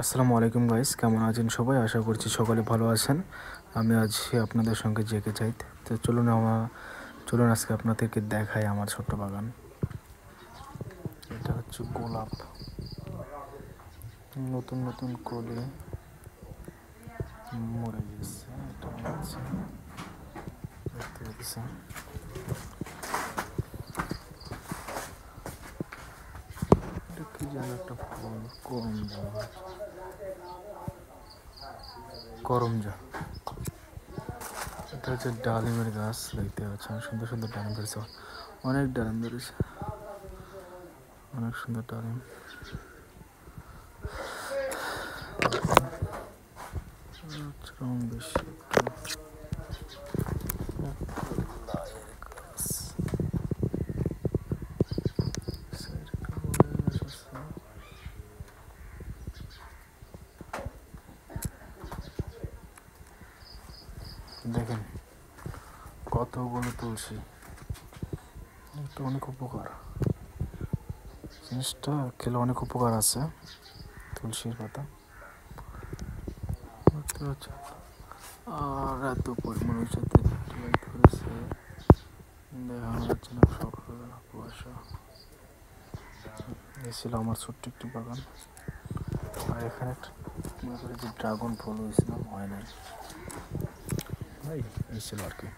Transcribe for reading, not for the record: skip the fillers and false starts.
আসসালামু আলাইকুম গাইস, কেমন আছেন সবাই? আশা করছি সকলে ভালো আছেন। আমি আছি আপনাদের সঙ্গে জেকে চাইতে। তো চলুন আজকে আপনাদেরকে দেখাই আমার ছোট্ট বাগান। এটা হচ্ছে গোলাপ, নতুন নতুন কলি মরে গেছে। এটা হচ্ছে দেখতে পাচ্ছেন, এটা কি যেন একটা ফল, করমজা। এটা হচ্ছে ডালিমের গাছ, দেখতে পাচ্ছেন সুন্দর সুন্দর ডালিম ধরেছে, অনেক ডালিম ধরেছে, অনেক সুন্দর ডালিম। রং বেশি দেখেন কতগুলো তুলসী। এটা অনেক উপকার, জিনিসটা খেলে অনেক উপকার আছে। তুলসীর পাতা আর এত পরিমাণ সাথে ধরেছে, দেখানো যাচ্ছে না সকালবেলা কুয়াশা। এই ছিল আমার ছোট্ট একটি বাগান। আর এখানে একটা মনে করি যে ড্রাগন ফল হয়েছিলাম, হয় নাই। এই ছিল আর কি।